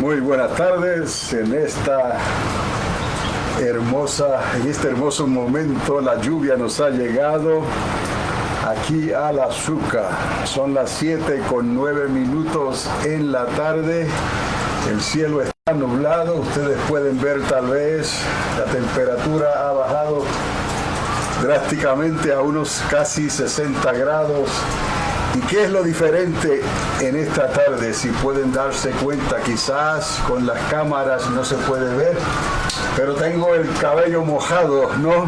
Muy buenas tardes. En este hermoso momento la lluvia nos ha llegado aquí a la Zucca. Son las 7:09 en la tarde. El cielo está nublado. Ustedes pueden ver tal vez la temperatura ha bajado drásticamente a unos casi 60 grados. ¿Y qué es lo diferente en esta tarde? Si pueden darse cuenta, quizás con las cámaras no se puede ver, pero tengo el cabello mojado, ¿no?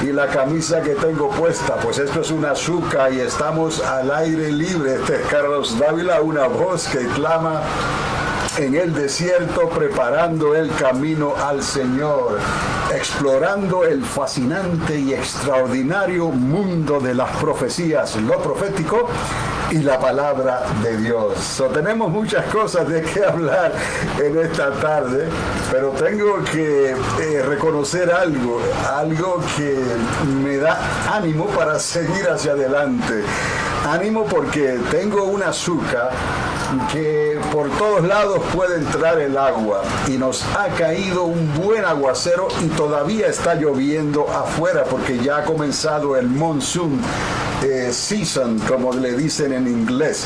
Y la camisa que tengo puesta, pues esto es una Zucca y estamos al aire libre. Este es Carlos Dávila, una voz que clama en el desierto, preparando el camino al Señor, explorando el fascinante y extraordinario mundo de las profecías, lo profético y la palabra de Dios. Tenemos muchas cosas de qué hablar en esta tarde, pero tengo que reconocer algo que me da ánimo para seguir hacia adelante. Ánimo porque tengo una Zucca que por todos lados puede entrar el agua y nos ha caído un buen aguacero y todavía está lloviendo afuera porque ya ha comenzado el monsoon season, como le dicen en inglés.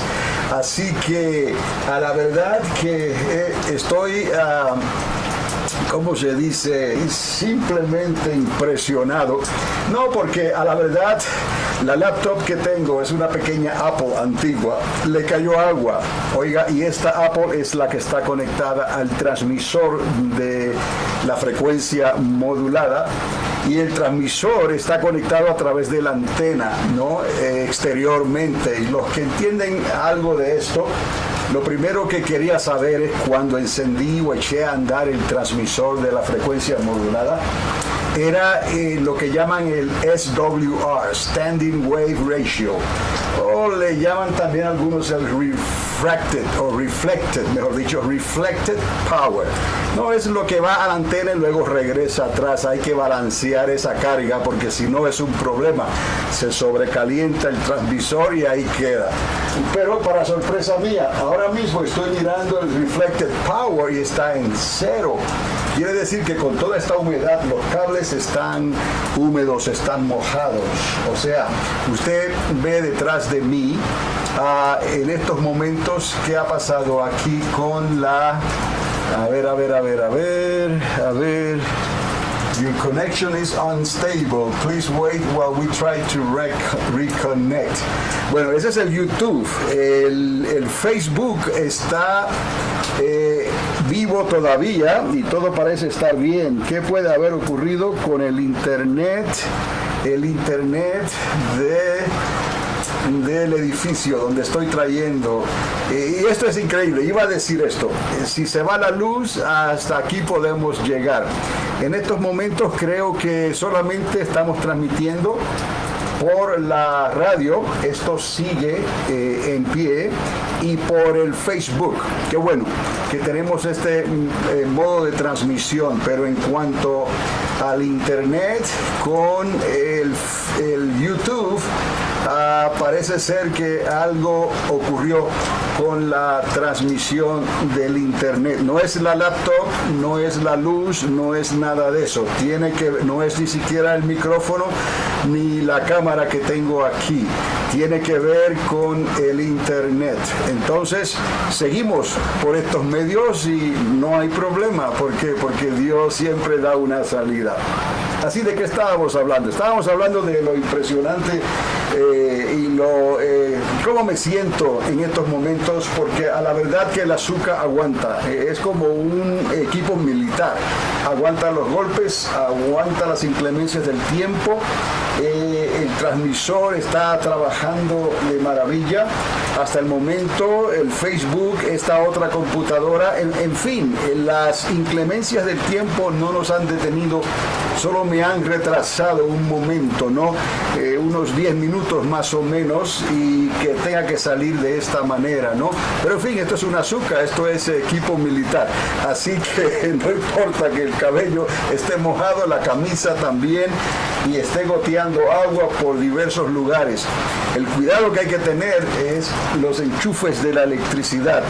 Así que a la verdad que estoy ¿cómo se dice? Simplemente impresionado. No, porque a la verdad la laptop que tengo es una pequeña Apple antigua. Le cayó agua. Oiga, y esta Apple es la que está conectada al transmisor de la frecuencia modulada. Y el transmisor está conectado a través de la antena, ¿no? Exteriormente. Y los que entienden algo de esto, lo primero que quería saber es cuando encendí o eché a andar el transmisor de la frecuencia modulada, era lo que llaman el SWR, Standing Wave Ratio, o le llaman también algunos el reflected power. No es lo que va a la antena y luego regresa atrás. Hay que balancear esa carga porque si no es un problema. Se sobrecalienta el transmisor y ahí queda. Pero para sorpresa mía, ahora mismo estoy mirando el reflected power y está en 0. Quiere decir que con toda esta humedad los cables están húmedos, están mojados. O sea, usted ve detrás de mí en estos momentos qué ha pasado aquí con la... A ver. Your connection is unstable. Please wait while we try to reconnect. Bueno, ese es el YouTube. El Facebook está vivo todavía y todo parece estar bien. ¿Qué puede haber ocurrido con el Internet? El Internet del edificio donde estoy trayendo. Y esto es increíble. Iba a decir esto. Si se va la luz, hasta aquí podemos llegar. En estos momentos creo que solamente estamos transmitiendo por la radio, esto sigue en pie, y por el Facebook. Qué bueno que tenemos este modo de transmisión, pero en cuanto al Internet con el YouTube, parece ser que algo ocurrió con la transmisión del Internet. No es la laptop, no es la luz, no es nada de eso. No es ni siquiera el micrófono ni la cámara que tengo aquí. Tiene que ver con el Internet. Entonces, seguimos por estos medios y no hay problema. ¿Por qué? Porque Dios siempre da una salida. Así de qué estábamos hablando. Estábamos hablando de lo impresionante y cómo me siento en estos momentos, porque a la verdad que la Zucca aguanta. Es como un equipo militar. Aguanta los golpes, aguanta las inclemencias del tiempo. El transmisor está trabajando de maravilla. Hasta el momento el Facebook, esta otra computadora, en fin, las inclemencias del tiempo no nos han detenido, solo me han retrasado un momento, ¿no? Unos 10 minutos minutos más o menos y que tenga que salir de esta manera, ¿no? Pero en fin, esto es un azúcar, esto es equipo militar, así que no importa que el cabello esté mojado, la camisa también, y esté goteando agua por diversos lugares. El cuidado que hay que tener es los enchufes de la electricidad.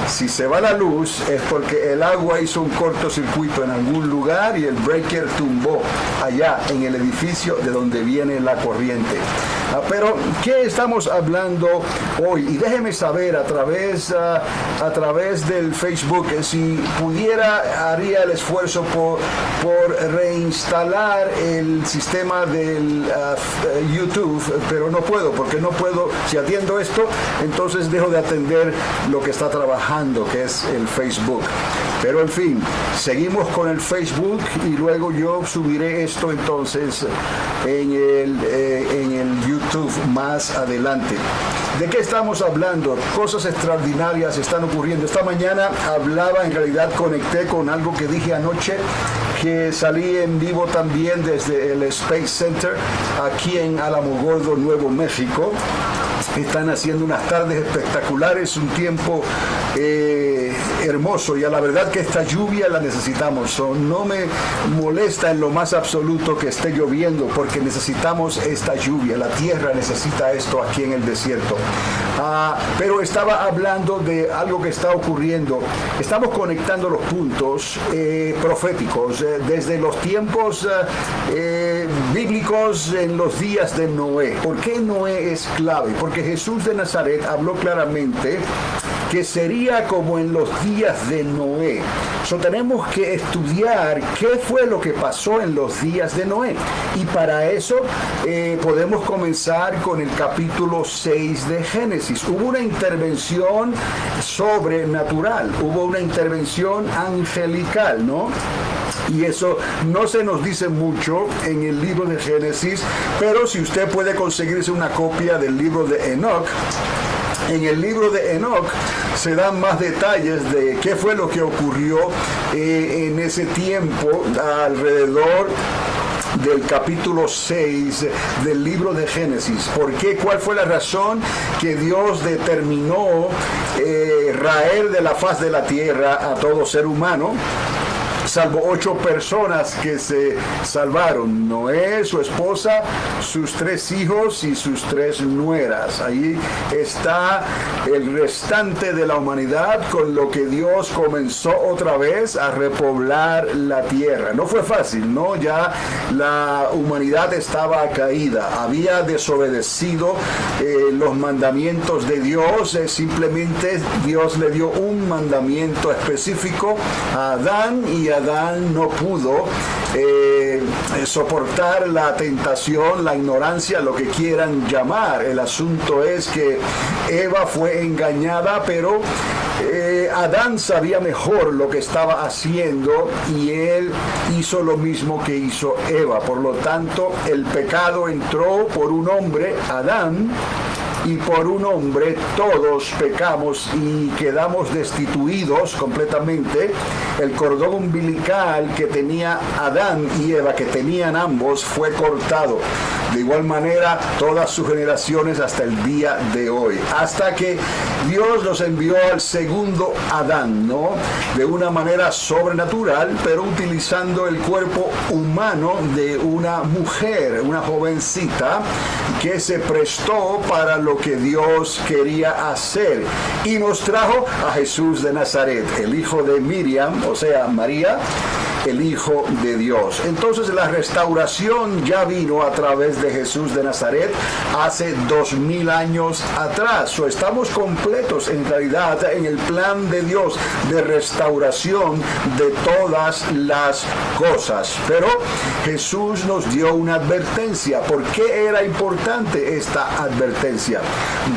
Si se va la luz es porque el agua hizo un cortocircuito en algún lugar y el breaker tumbó allá en el edificio de donde viene la corriente. Pero, ¿qué estamos hablando hoy? Y déjeme saber a través del Facebook, si pudiera, haría el esfuerzo por reinstalar el sistema del YouTube, pero no puedo, porque no puedo, si atiendo esto, entonces dejo de atender lo que está trabajando, que es el Facebook. Pero en fin, seguimos con el Facebook y luego yo subiré esto entonces en el YouTube más adelante. ¿De qué estamos hablando? Cosas extraordinarias están ocurriendo. Esta mañana hablaba, en realidad conecté con algo que dije anoche, que salí en vivo también desde el Space Center aquí en Alamogordo, Nuevo México. Están haciendo unas tardes espectaculares, un tiempo hermoso, y a la verdad que esta lluvia la necesitamos. No me molesta en lo más absoluto que esté lloviendo, porque necesitamos esta lluvia. La tierra necesita esto aquí en el desierto. Pero estaba hablando de algo que está ocurriendo. Estamos conectando los puntos proféticos desde los tiempos bíblicos en los días de Noé. ¿Por qué Noé es clave? Porque Jesús de Nazaret habló claramente que sería como en los días de Noé. Tenemos que estudiar qué fue lo que pasó en los días de Noé. Y para eso podemos comenzar con el capítulo 6 de Génesis. Hubo una intervención sobrenatural, hubo una intervención angelical, ¿no? Y eso no se nos dice mucho en el libro de Génesis, pero si usted puede conseguirse una copia del libro de Enoch, en el libro de Enoch se dan más detalles de qué fue lo que ocurrió en ese tiempo alrededor del capítulo 6 del libro de Génesis. ¿Por qué? ¿Cuál fue la razón que Dios determinó raer de la faz de la tierra a todo ser humano? Salvo 8 personas que se salvaron: Noé, su esposa, sus 3 hijos y sus 3 nueras. Ahí está el restante de la humanidad, con lo que Dios comenzó otra vez a repoblar la tierra. No fue fácil, ¿no? Ya la humanidad estaba caída, había desobedecido los mandamientos de Dios. Simplemente Dios le dio un mandamiento específico a Adán, y Adán no pudo soportar la tentación, la ignorancia, lo que quieran llamar. El asunto es que Eva fue engañada, pero Adán sabía mejor lo que estaba haciendo y él hizo lo mismo que hizo Eva. Por lo tanto, el pecado entró por un hombre, Adán, y por un hombre todos pecamos y quedamos destituidos completamente. El cordón umbilical que tenía Adán y Eva, que tenían ambos, fue cortado. De igual manera, todas sus generaciones hasta el día de hoy. Hasta que Dios los envió al segundo Adán, ¿no? De una manera sobrenatural, pero utilizando el cuerpo humano de una mujer, una jovencita, que se prestó para lo que Dios quería hacer. Y nos trajo a Jesús de Nazaret, el hijo de Miriam, o sea, María, el Hijo de Dios. Entonces la restauración ya vino a través de Jesús de Nazaret hace 2000 años atrás. Estamos completos en realidad en el plan de Dios de restauración de todas las cosas. Pero Jesús nos dio una advertencia. ¿Por qué era importante esta advertencia?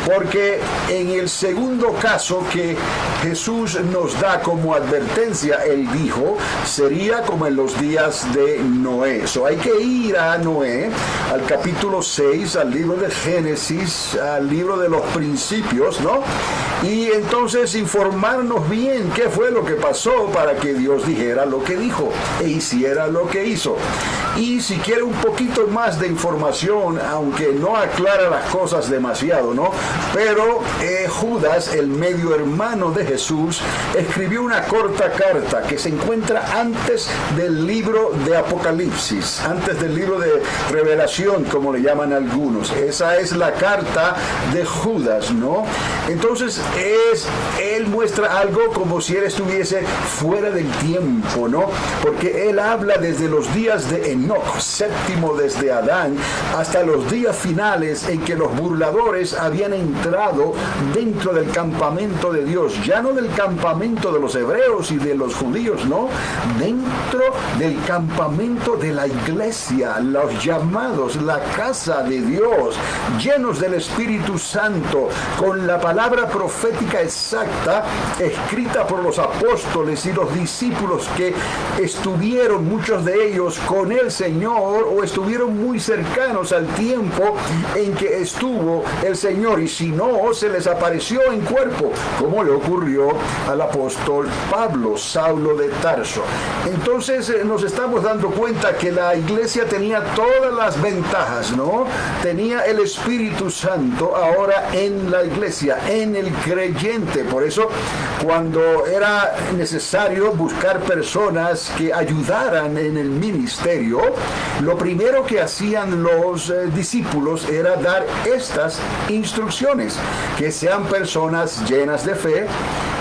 Porque en el segundo caso que Jesús nos da como advertencia, Él dijo, sería como en los días de Noé. Hay que ir a Noé, al capítulo 6, al libro de Génesis, al libro de los principios, ¿no? Y entonces informarnos bien qué fue lo que pasó para que Dios dijera lo que dijo e hiciera lo que hizo. Y si quiere un poquito más de información, aunque no aclara las cosas demasiado, ¿no? Pero Judas, el medio hermano de Jesús, escribió una corta carta que se encuentra antes del libro de Apocalipsis, antes del libro de Revelación, como le llaman algunos. Esa es la carta de Judas, ¿no? Entonces, él muestra algo como si él estuviese fuera del tiempo, ¿no? Porque él habla desde los días de Enoc, séptimo desde Adán, hasta los días finales en que los burladores habían entrado dentro del campamento de Dios, ya no del campamento de los hebreos y de los judíos, no, dentro del campamento de la iglesia, los llamados, la casa de Dios, llenos del Espíritu Santo, con la palabra profética exacta, escrita por los apóstoles y los discípulos que estuvieron, muchos de ellos, con el Señor o estuvieron muy cercanos al tiempo en que estuvo el Señor, y si no, se les apareció en cuerpo, como le ocurrió al apóstol Pablo, Saulo de Tarso. Entonces nos estamos dando cuenta que la iglesia tenía todas las ventajas, ¿no? Tenía el Espíritu Santo ahora en la iglesia, en el creyente. Por eso, cuando era necesario buscar personas que ayudaran en el ministerio, lo primero que hacían los discípulos era dar estas instrucciones: que sean personas llenas de fe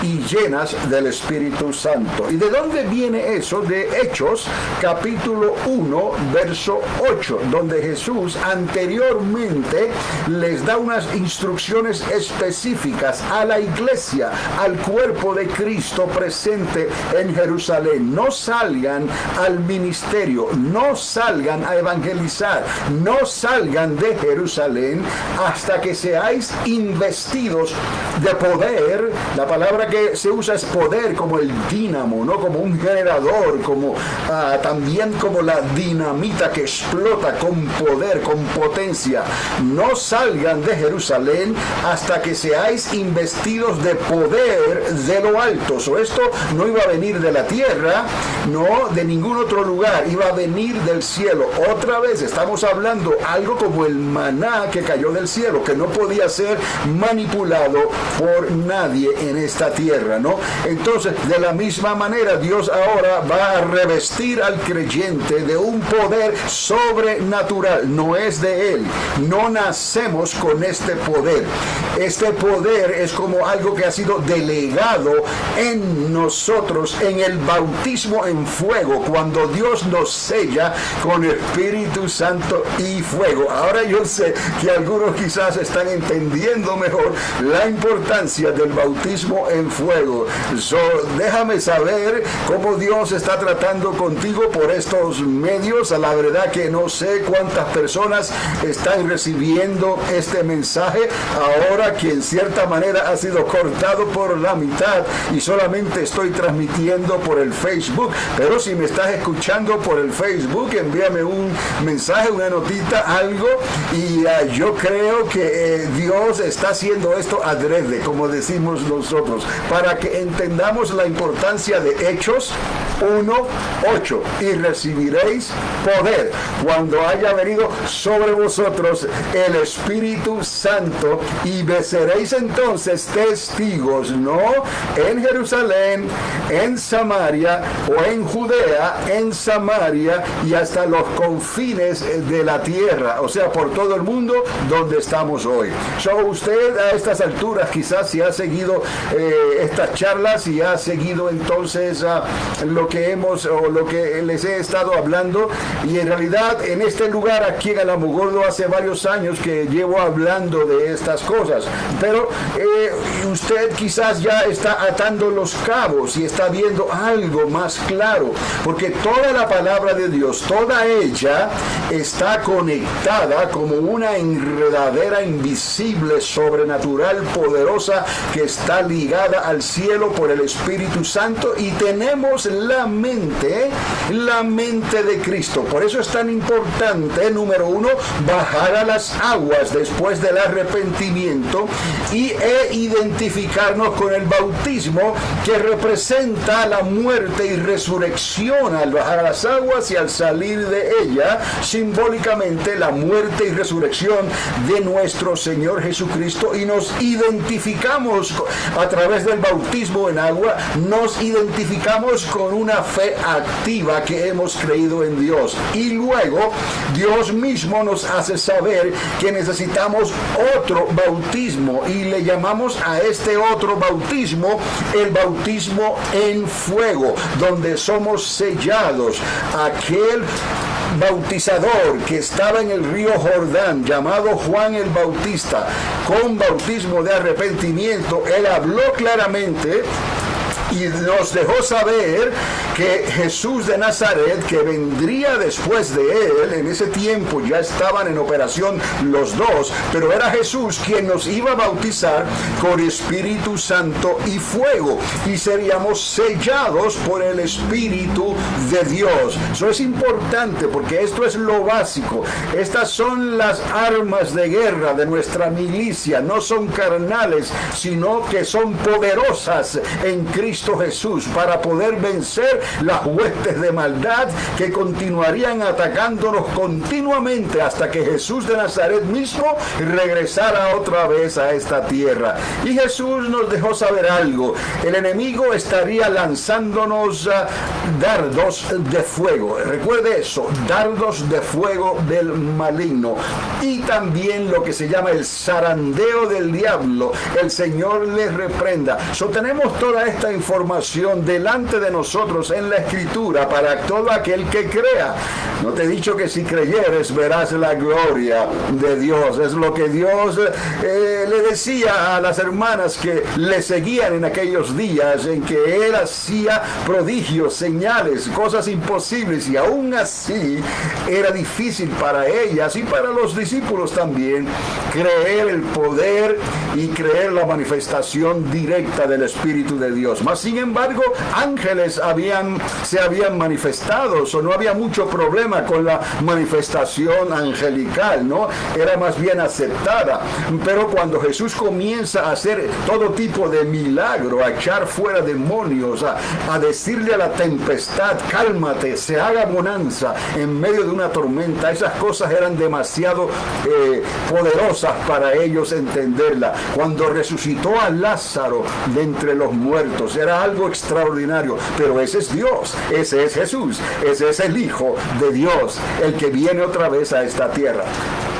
y llenas del Espíritu Santo. ¿Y de dónde viene eso? De Hechos, capítulo 1, verso 8, donde Jesús anteriormente les da unas instrucciones específicas a la iglesia, al cuerpo de Cristo presente en Jerusalén. No salgan al ministerio, no salgan a evangelizar, no salgan de Jerusalén hasta que seáis investidos de poder. La palabra que se usa es poder, como el dínamo, ¿no? Como un generador, como también como la dinamita que explota con poder, con potencia. No salgan de Jerusalén hasta que seáis investidos de poder de lo alto. Esto no iba a venir de la tierra, no de ningún otro lugar, iba a venir del cielo. Otra vez estamos hablando algo como el maná que cayó del cielo, que no podía ser manipulado por nadie en esta tierra, ¿no? Entonces, de la misma manera, Dios ahora va a revestir al creyente de un poder sobrenatural. No es de él, no nacemos con este poder. Este poder es como algo que ha sido delegado en nosotros en el bautismo en fuego, cuando Dios nos sella con Espíritu Santo y fuego. Ahora yo sé que algunos quizás están entendiendo mejor la importancia del bautismo en fuego. Déjame saber cómo Dios está tratando contigo por estos medios. A la verdad que no sé cuántas personas están recibiendo este mensaje ahora, que en cierta manera ha sido cortado por la mitad y solamente estoy transmitiendo por el Facebook. Pero si me estás escuchando por el Facebook, envíame un mensaje, una notita, algo, y yo creo que Dios está haciendo esto adrede, como decimos nosotros, para que entendamos la importancia de Hechos 1:8, y recibiréis poder cuando haya venido sobre vosotros el Espíritu Santo, y me seréis entonces testigos, no en Jerusalén, en Samaria, o en Judea, en Samaria, y hasta los confines de la tierra, o sea, por todo el mundo donde estamos hoy. Usted a estas alturas, quizás si ha seguido estas charlas y ha seguido entonces lo que les he estado hablando, y en realidad en este lugar aquí en Alamogordo hace varios años que llevo hablando de estas cosas, pero usted quizás ya está atando los cabos y está viendo algo más claro, porque toda la palabra de Dios, toda ella está conectada como una enredadera invisible, sobrenatural, poderosa, que está ligada al cielo por el Espíritu Santo, y tenemos la claramente la mente de Cristo. Por eso es tan importante, número uno, bajar a las aguas después del arrepentimiento e identificarnos con el bautismo, que representa la muerte y resurrección al bajar a las aguas, y al salir de ella, simbólicamente la muerte y resurrección de nuestro Señor Jesucristo. Y nos identificamos a través del bautismo en agua, nos identificamos con una fe activa que hemos creído en Dios, y luego Dios mismo nos hace saber que necesitamos otro bautismo, y le llamamos a este otro bautismo el bautismo en fuego, donde somos sellados. Aquel bautizador que estaba en el río Jordán, llamado Juan el Bautista, con bautismo de arrepentimiento, él habló claramente y nos dejó saber que Jesús de Nazaret, que vendría después de él, en ese tiempo ya estaban en operación los dos, pero era Jesús quien nos iba a bautizar con Espíritu Santo y fuego, y seríamos sellados por el Espíritu de Dios. Eso es importante, porque esto es lo básico. Estas son las armas de guerra de nuestra milicia. No son carnales, sino que son poderosas en Cristo Jesús, para poder vencer las huestes de maldad que continuarían atacándonos continuamente hasta que Jesús de Nazaret mismo regresara otra vez a esta tierra. Y Jesús nos dejó saber algo: el enemigo estaría lanzándonos dardos de fuego. Recuerde eso, dardos de fuego del maligno, y también lo que se llama el zarandeo del diablo. El Señor les reprenda. Tenemos toda esta información delante de nosotros en la Escritura para todo aquel que crea. No te he dicho que si creyeres verás la gloria de Dios. Es lo que Dios le decía a las hermanas que le seguían en aquellos días en que Él hacía prodigios, señales, cosas imposibles, y aún así era difícil para ellas y para los discípulos también creer el poder y creer la manifestación directa del Espíritu de Dios. Mas sin embargo, ángeles se habían manifestado, o no había mucho problema con la manifestación angelical, ¿no? Era más bien aceptada. Pero cuando Jesús comienza a hacer todo tipo de milagro, a echar fuera demonios, a decirle a la tempestad, cálmate, se haga bonanza en medio de una tormenta, esas cosas eran demasiado poderosas para ellos entenderla. Cuando resucitó a Lázaro de entre los muertos, era algo extraordinario. Pero ese es Dios, ese es Jesús, ese es el Hijo de Dios, el que viene otra vez a esta tierra.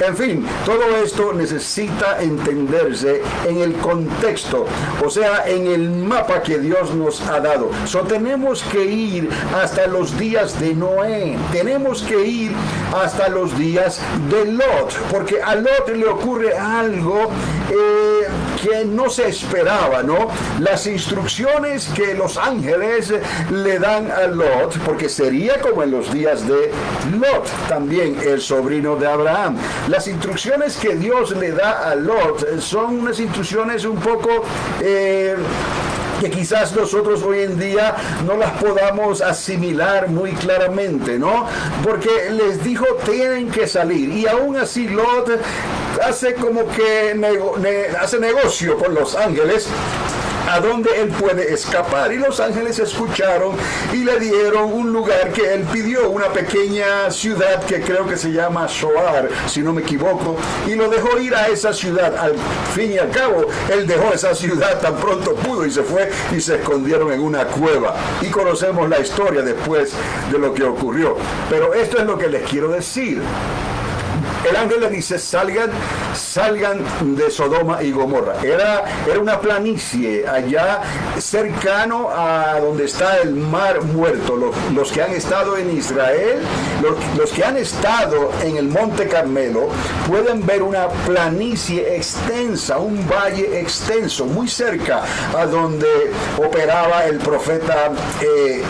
En fin, todo esto necesita entenderse en el contexto, o sea, en el mapa que Dios nos ha dado. Tenemos que ir hasta los días de Noé, tenemos que ir hasta los días de Lot, porque a Lot le ocurre algo que no se esperaba, ¿no? Las instrucciones que los ángeles le dan a Lot, porque sería como en los días de Lot, también el sobrino de Abraham. Las instrucciones que Dios le da a Lot son unas instrucciones un poco que quizás nosotros hoy en día no las podamos asimilar muy claramente, ¿no? Porque les dijo, tienen que salir, y aún así Lot hace como que hace negocio con los ángeles a donde él puede escapar, y los ángeles escucharon y le dieron un lugar que él pidió, una pequeña ciudad que creo que se llama Zoar, si no me equivoco, y lo dejó ir a esa ciudad. Al fin y al cabo, él dejó esa ciudad tan pronto pudo y se fue y se escondieron en una cueva, y conocemos la historia después de lo que ocurrió. Pero esto es lo que les quiero decir. El ángel le dice, salgan de Sodoma y Gomorra. Era una planicie allá cercano a donde está el mar muerto. Los que han estado en Israel, los que han estado en el Monte Carmelo, pueden ver una planicie extensa, un valle extenso, muy cerca a donde operaba el profeta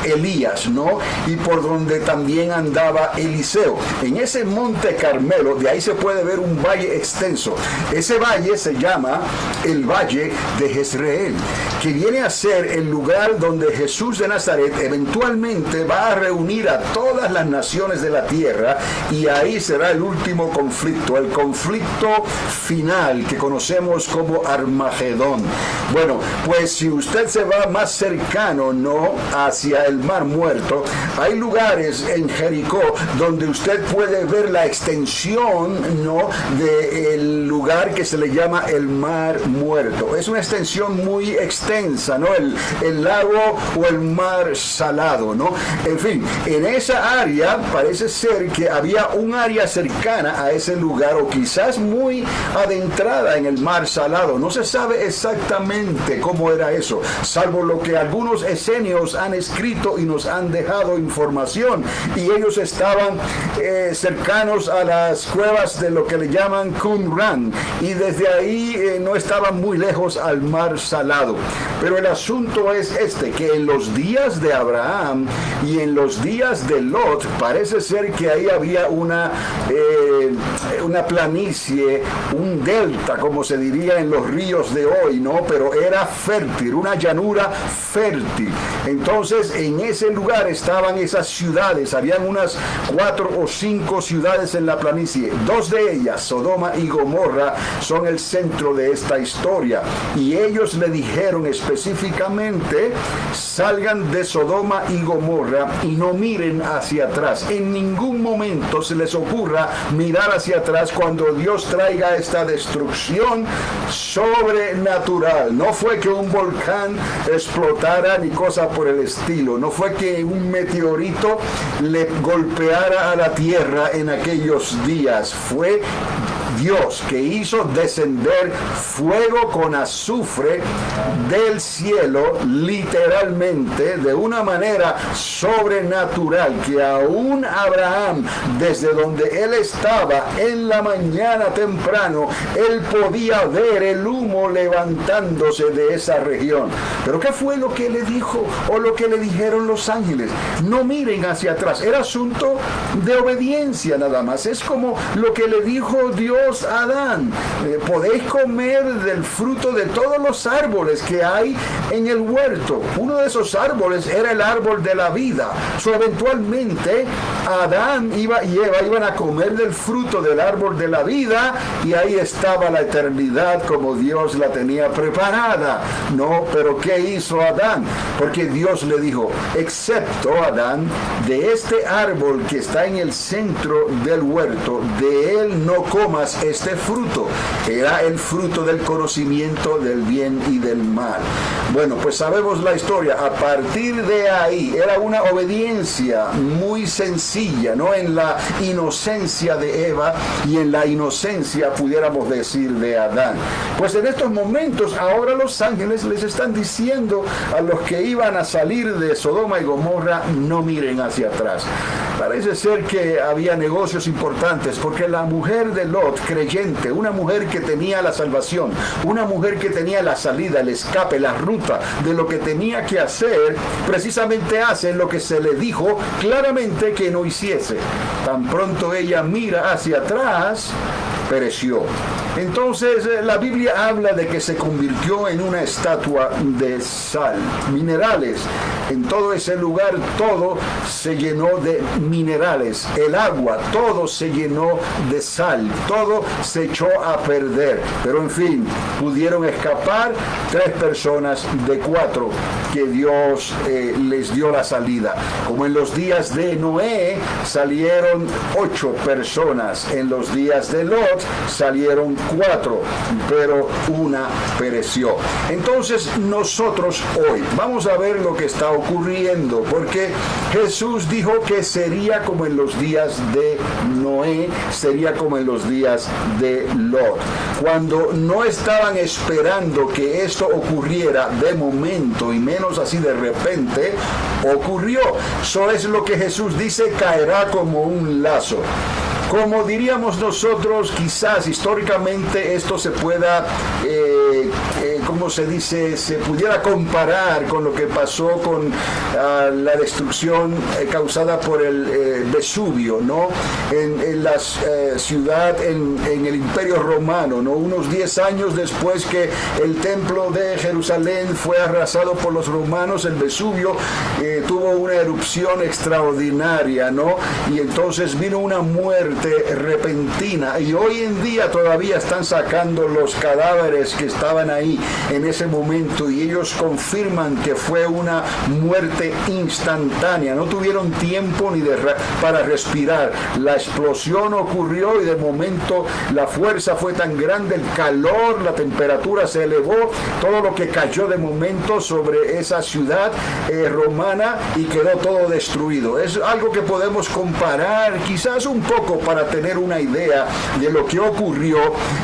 Elías, ¿no? Y por donde también andaba Eliseo. En ese Monte Carmelo, de ahí se puede ver un valle extenso extenso. Ese valle se llama el Valle de Jezreel, que viene a ser el lugar donde Jesús de Nazaret eventualmente va a reunir a todas las naciones de la tierra, y ahí será el último conflicto, el conflicto final que conocemos como Armagedón. Bueno, pues si usted se va más cercano, ¿no?, hacia el Mar Muerto, hay lugares en Jericó donde usted puede ver la extensión, ¿no?, del lugar que se le llama el Mar Muerto. Es una extensión muy extensa, ¿no?, el lago o el mar salado, ¿no? En fin, en esa área parece ser que había un área cercana a ese lugar, o quizás muy adentrada en el mar salado. No se sabe exactamente cómo era eso, salvo lo que algunos esenios han escrito y nos han dejado información, y ellos estaban cercanos a las cuevas de lo que le llaman Qumran, y desde ahí no estaban muy lejos al mar salado. Pero el asunto es que en los días de Abraham y en los días de Lot, parece ser que ahí había una planicie, un delta, como se diría en los ríos de hoy, ¿no? Pero era fértil, una llanura fértil. Entonces, en ese lugar estaban esas ciudades. Habían unas 4 o 5 ciudades en la planicie. 2 de ellas, Sodoma y Gomorra, son el centro de esta historia. Y ellos le dijeron específicamente: salgan de Sodoma y Gomorra y no miren hacia atrás. En ningún momento se les ocurra mirar hacia atrás cuando Dios traiga esta destrucción sobrenatural. No fue que un volcán explotara ni cosa por el estilo. No fue que un meteorito le golpeara a la tierra en aquellos días. Fue Dios que hizo descender fuego con azufre del cielo, literalmente, de una manera sobrenatural, que aún Abraham, desde donde él estaba en la mañana temprano, él podía ver el humo levantándose de esa región. Pero ¿qué fue lo que le dijo o lo que le dijeron los ángeles? No miren hacia atrás. Era asunto de obediencia nada más. Es como lo que le dijo Dios a Adán: podéis comer del fruto de todos los árboles que hay en el huerto. Uno de esos árboles era el árbol de la vida. Eventualmente Adán y Eva iban a comer del fruto del árbol de la vida, y ahí estaba la eternidad como Dios la tenía preparada. No, pero ¿qué hizo Adán? Porque Dios le dijo: excepto, Adán, de este árbol que está en el centro del huerto, de él no comas este fruto. Era el fruto del conocimiento del bien y del mal. Bueno, pues sabemos la historia. A partir de ahí era una obediencia muy sencilla, ¿no? En la inocencia de Eva y en la inocencia, pudiéramos decir, de Adán. Pues en estos momentos ahora los ángeles les están diciendo a los que iban a salir de Sodoma y Gomorra: no miren hacia atrás. Parece ser que había negocios importantes, porque la mujer de Lot, creyente, una mujer que tenía la salvación, una mujer que tenía la salida, el escape, la ruta de lo que tenía que hacer, precisamente hace lo que se le dijo claramente que no hiciese. Tan pronto ella mira hacia atrás, pereció. Entonces la Biblia habla de que se convirtió en una estatua de sal, minerales. En todo ese lugar todo se llenó de minerales, el agua, todo se llenó de sal, todo se echó a perder. Pero en fin, pudieron escapar 3 personas de 4 que Dios les dio la salida. Como en los días de Noé salieron 8 personas, en los días de Lot salieron 4, pero una pereció. Entonces nosotros hoy vamos a ver lo que está ocurriendo, porque Jesús dijo que sería como en los días de Noé, sería como en los días de Lot. Cuando no estaban esperando que esto ocurriera de momento, y menos así de repente, ocurrió. Eso es lo que Jesús dice: caerá como un lazo. como diríamos nosotros, quizás históricamente esto se pueda, ¿cómo se dice? Se pudiera comparar con lo que pasó con la destrucción causada por el Vesubio, ¿no? En la ciudad, en el Imperio Romano, ¿no? Unos 10 años después que el templo de Jerusalén fue arrasado por los romanos, el Vesubio tuvo una erupción extraordinaria, ¿no? Y entonces vino una muerte repentina, y hoy en día todavía están sacando los cadáveres que estaban ahí en ese momento, y ellos confirman que fue una muerte instantánea, no tuvieron tiempo ni para respirar. La explosión ocurrió y de momento la fuerza fue tan grande, el calor, la temperatura se elevó, todo lo que cayó de momento sobre esa ciudad romana, y quedó todo destruido. Es algo que podemos comparar quizás un poco para tener una idea de lo que ocurrió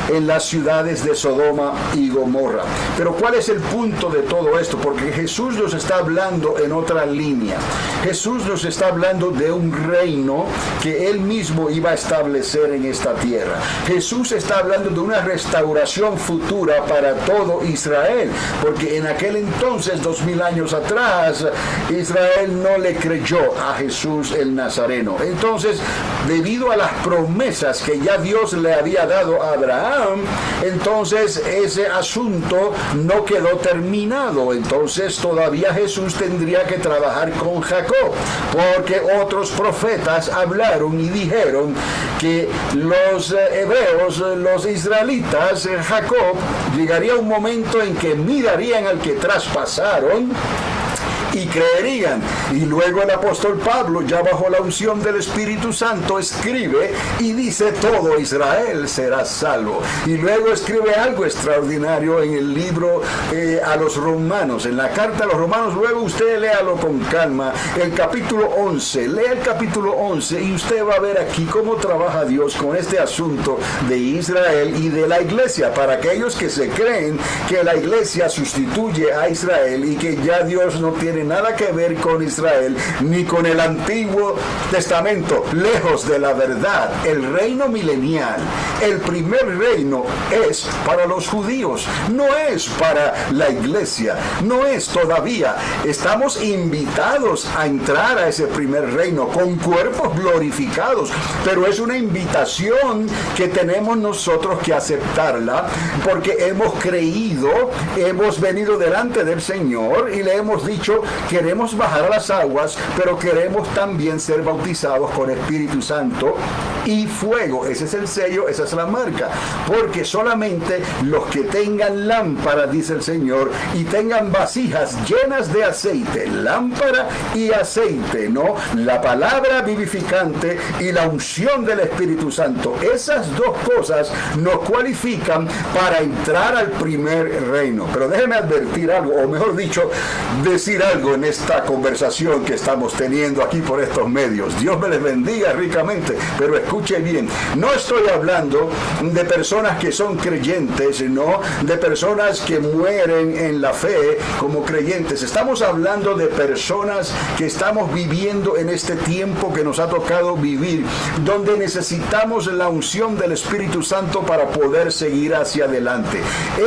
en las ciudades de Sodoma y Gomorra. Pero ¿cuál es el punto de todo esto? Porque Jesús nos está hablando en otra línea. Jesús nos está hablando de un reino que Él mismo iba a establecer en esta tierra. Jesús está hablando de una restauración futura para todo Israel, porque en aquel entonces, 2000 años atrás, Israel no le creyó a Jesús el Nazareno. Entonces, debido a las promesas que ya Dios le había dado a Abraham, entonces ese asunto no quedó terminado. Entonces todavía Jesús tendría que trabajar con Jacob, porque otros profetas hablaron y dijeron que los hebreos, los israelitas, Jacob, llegaría un momento en que mirarían al que traspasaron y creerían. Y luego el apóstol Pablo, ya bajo la unción del Espíritu Santo, escribe y dice: todo Israel será salvo. Y luego escribe algo extraordinario en el libro a los romanos, en la carta a los romanos. Luego usted léalo con calma, el capítulo 11, lea el capítulo 11 y usted va a ver aquí cómo trabaja Dios con este asunto de Israel y de la iglesia, para aquellos que se creen que la iglesia sustituye a Israel y que ya Dios no tiene nada que ver con Israel ni con el Antiguo Testamento, lejos de la verdad. El reino milenial, el primer reino, es para los judíos, no es para la iglesia, no es todavía. Estamos invitados a entrar a ese primer reino con cuerpos glorificados, pero es una invitación que tenemos nosotros que aceptarla, porque hemos creído, hemos venido delante del Señor y le hemos dicho: queremos bajar a las aguas, pero queremos también ser bautizados con Espíritu Santo y fuego. Ese es el sello, esa es la marca, porque solamente los que tengan lámpara, dice el Señor, y tengan vasijas llenas de aceite, lámpara y aceite, ¿no? La palabra vivificante y la unción del Espíritu Santo, esas dos cosas nos cualifican para entrar al primer reino. Pero déjeme advertir algo, o mejor dicho, decir algo en esta conversación que estamos teniendo aquí por estos medios. Dios me les bendiga ricamente, pero escuche bien, no estoy hablando de personas que son creyentes, no, de personas que mueren en la fe como creyentes. Estamos hablando de personas que estamos viviendo en este tiempo que nos ha tocado vivir, donde necesitamos la unción del Espíritu Santo para poder seguir hacia adelante.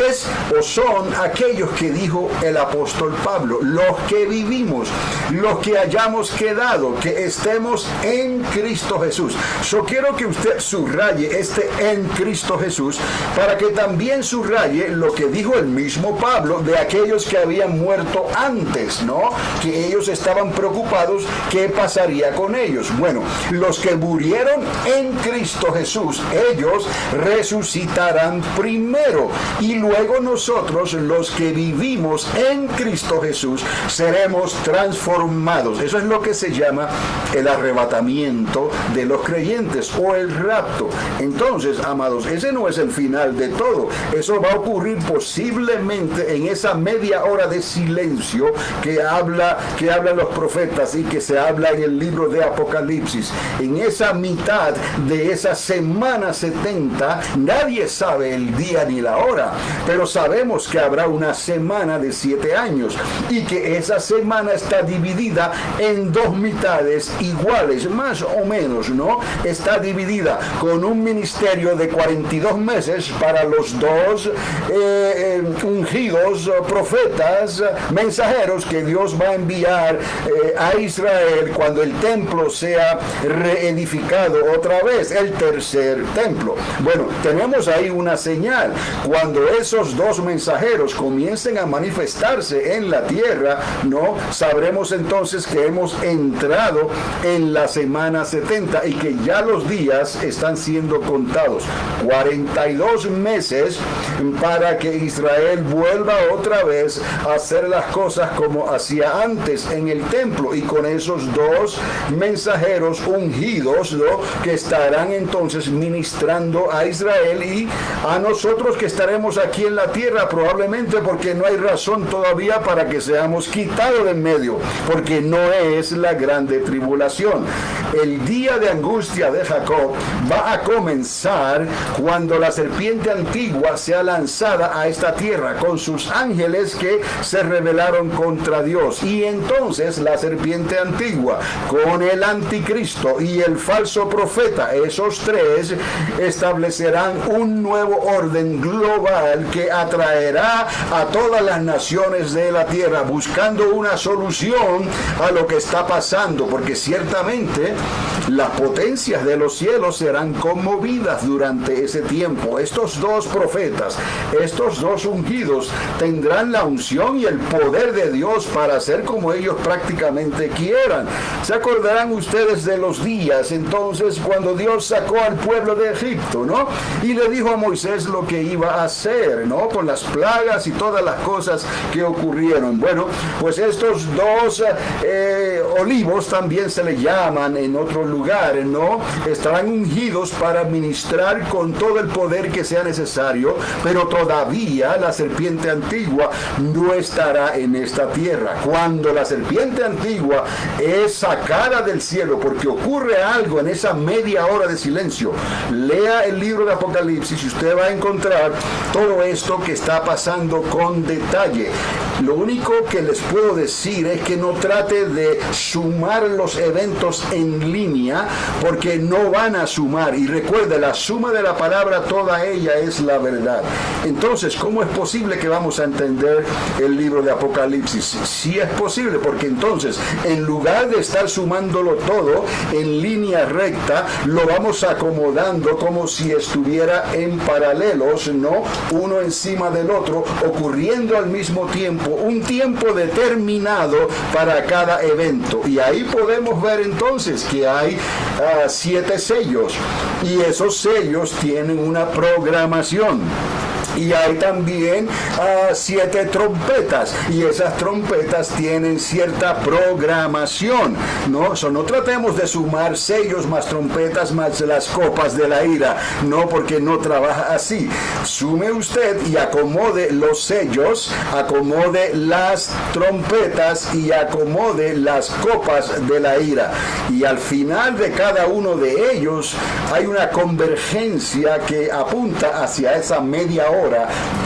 Es o son aquellos que dijo el apóstol Pablo: los que vivimos, los que hayamos quedado, que estemos en Cristo Jesús. Yo quiero que usted subraye este en Cristo Jesús, para que también subraye lo que dijo el mismo Pablo de aquellos que habían muerto antes, ¿no? Que ellos estaban preocupados qué pasaría con ellos. Bueno, los que murieron en Cristo Jesús, ellos resucitarán primero, y luego nosotros, los que vivimos en Cristo Jesús, seremos transformados. Eso es lo que se llama el arrebatamiento de los creyentes, o el rapto. Entonces, amados, ese no es el final de todo. Eso va a ocurrir posiblemente en esa media hora de silencio que hablan los profetas y que se habla en el libro de Apocalipsis. En esa mitad de esa semana 70, nadie sabe el día ni la hora, pero sabemos que habrá una semana de 7 años y que esa semana está dividida en dos mitades iguales, más o menos, ¿no? Está será dividida con un ministerio de 42 meses para los dos ungidos profetas, mensajeros que Dios va a enviar a Israel cuando el templo sea reedificado otra vez, el tercer templo. Bueno, tenemos ahí una señal. Cuando esos dos mensajeros comiencen a manifestarse en la tierra, ¿no? Sabremos entonces que hemos entrado en la semana 70 y que ya los días están siendo contados. 42 meses para que Israel vuelva otra vez a hacer las cosas como hacía antes en el templo, y con esos dos mensajeros ungidos, ¿no? Que estarán entonces ministrando a Israel y a nosotros que estaremos aquí en la tierra, probablemente porque no hay razón todavía para que seamos quitados de en medio, porque no es la grande tribulación. El día de angustia de Jacob va a comenzar cuando la serpiente antigua sea lanzada a esta tierra con sus ángeles que se rebelaron contra Dios, y entonces la serpiente antigua con el anticristo y el falso profeta, esos tres establecerán un nuevo orden global que atraerá a todas las naciones de la tierra buscando una solución a lo que está pasando, porque ciertamente las potencias de los cielos serán conmovidas durante ese tiempo. Estos dos profetas, estos dos ungidos, tendrán la unción y el poder de Dios para hacer como ellos prácticamente quieran. ¿Se acordarán ustedes de los días entonces cuando Dios sacó al pueblo de Egipto, ¿no? Y le dijo a Moisés lo que iba a hacer, ¿no? Con las plagas y todas las cosas que ocurrieron. Bueno, pues estos dos olivos también se le llaman en otros lugares, ¿no? Estarán ungidos para ministrar con todo el poder que sea necesario, pero todavía la serpiente antigua no estará en esta tierra. Cuando la serpiente antigua es sacada del cielo, porque ocurre algo en esa media hora de silencio, lea el libro de Apocalipsis y usted va a encontrar todo esto que está pasando con detalle. Lo único que les puedo decir es que no trate de sumar los eventos en línea, porque no van a sumar. Y recuerde, la suma de la palabra, toda ella es la verdad. Entonces, ¿cómo es posible que vamos a entender el libro de Apocalipsis? Sí es posible, porque entonces, en lugar de estar sumándolo todo en línea recta, lo vamos acomodando como si estuviera en paralelos, ¿no? Uno encima del otro, ocurriendo al mismo tiempo, un tiempo determinado para cada evento. Y ahí podemos ver entonces que hay 7 sellos, y esos sellos tienen una programación. Y hay también 7 trompetas, y esas trompetas tienen cierta programación, ¿no? No tratemos de sumar sellos más trompetas más las copas de la ira, no, porque no trabaja así. Sume usted y acomode los sellos, acomode las trompetas y acomode las copas de la ira, y al final de cada uno de ellos hay una convergencia que apunta hacia esa media hora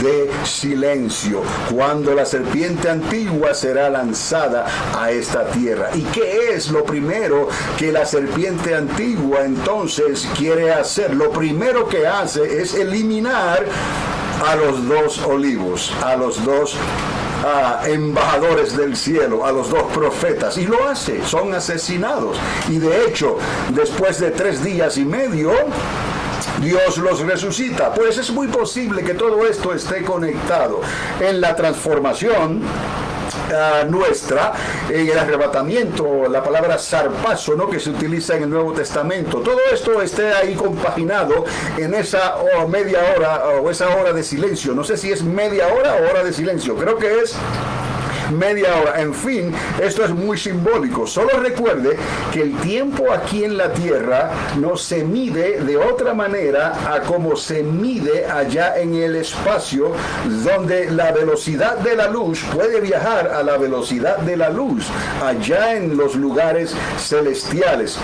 de silencio, cuando la serpiente antigua será lanzada a esta tierra. ¿Y qué es lo primero que la serpiente antigua entonces quiere hacer? Lo primero que hace es eliminar a los dos olivos, a los dos embajadores del cielo, a los dos profetas, y lo hace, son asesinados. Y de hecho, después de 3 días y medio, Dios los resucita. Pues es muy posible que todo esto esté conectado en la transformación nuestra, en el arrebatamiento, la palabra zarpazo, ¿no?, que se utiliza en el Nuevo Testamento. Todo esto esté ahí compaginado en esa media hora o esa hora de silencio. No sé si es media hora o hora de silencio, creo que es media hora. En fin, esto es muy simbólico. Solo recuerde que el tiempo aquí en la tierra no se mide de otra manera a como se mide allá en el espacio, donde la velocidad de la luz puede viajar a la velocidad de la luz allá en los lugares celestiales.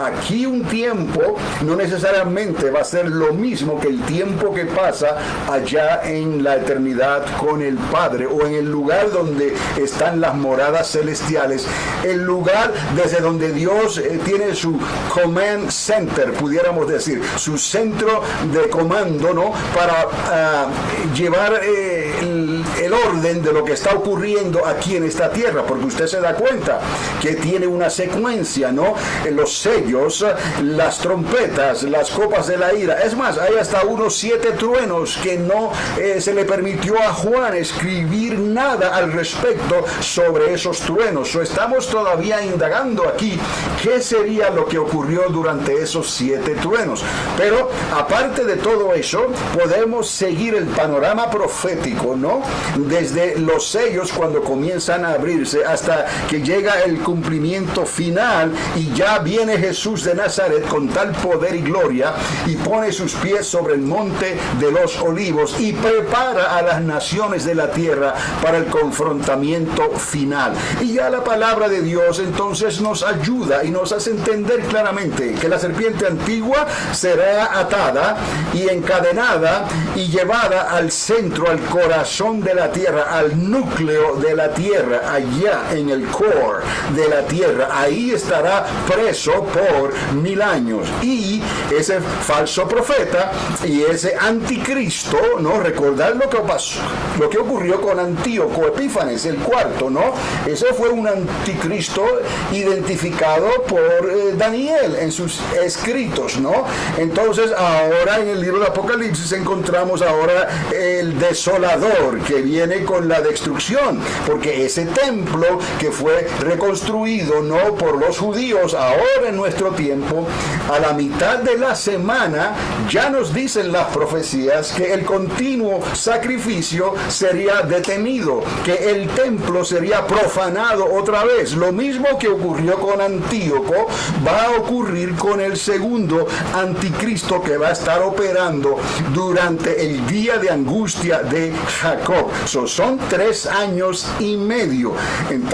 Aquí un tiempo no necesariamente va a ser lo mismo que el tiempo que pasa allá en la eternidad con el Padre, o en el lugar donde están las moradas celestiales, el lugar desde donde Dios tiene su command center, pudiéramos decir, su centro de comando, ¿no? Para llevar el orden de lo que está ocurriendo aquí en esta tierra, porque usted se da cuenta que tiene una secuencia, ¿no? Los sellos, las trompetas, las copas de la ira. Es más, hay hasta unos 7 truenos que no se le permitió a Juan escribir nada al respecto sobre esos truenos. Estamos todavía indagando aquí qué sería lo que ocurrió durante esos 7 truenos. Pero aparte de todo eso, podemos seguir el panorama profético, ¿no? Desde los sellos cuando comienzan a abrirse hasta que llega el cumplimiento final y ya viene Jesús de Nazaret con tal poder y gloria y pone sus pies sobre el monte de los olivos y prepara a las naciones de la tierra para el confrontamiento final. Y ya la palabra de Dios entonces nos ayuda y nos hace entender claramente que la serpiente antigua será atada y encadenada y llevada al centro, al corazón de la tierra, al núcleo de la tierra, allá en el core de la tierra. Ahí estará preso por 1000 años. Y ese falso profeta y ese anticristo, ¿no? Recordad lo que pasó, lo que ocurrió con Antíoco Epífanes, el cuarto, ¿no? Ese fue un anticristo identificado por Daniel en sus escritos, ¿no? Entonces ahora en el libro de Apocalipsis encontramos ahora el desolador que viene con la destrucción, porque ese templo que fue reconstruido, ¿no? Por los judíos ahora en nuestro tiempo, a la mitad de la semana ya nos dicen las profecías que el continuo sacrificio sería detenido, que el templo sería profanado otra vez. Lo mismo que ocurrió con Antíoco va a ocurrir con el segundo anticristo que va a estar operando durante el día de angustia de Jacob. Son 3 años y medio.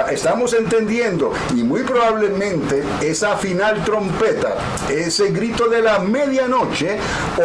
Estamos entendiendo, y muy probablemente esa final trompeta, ese grito de la medianoche,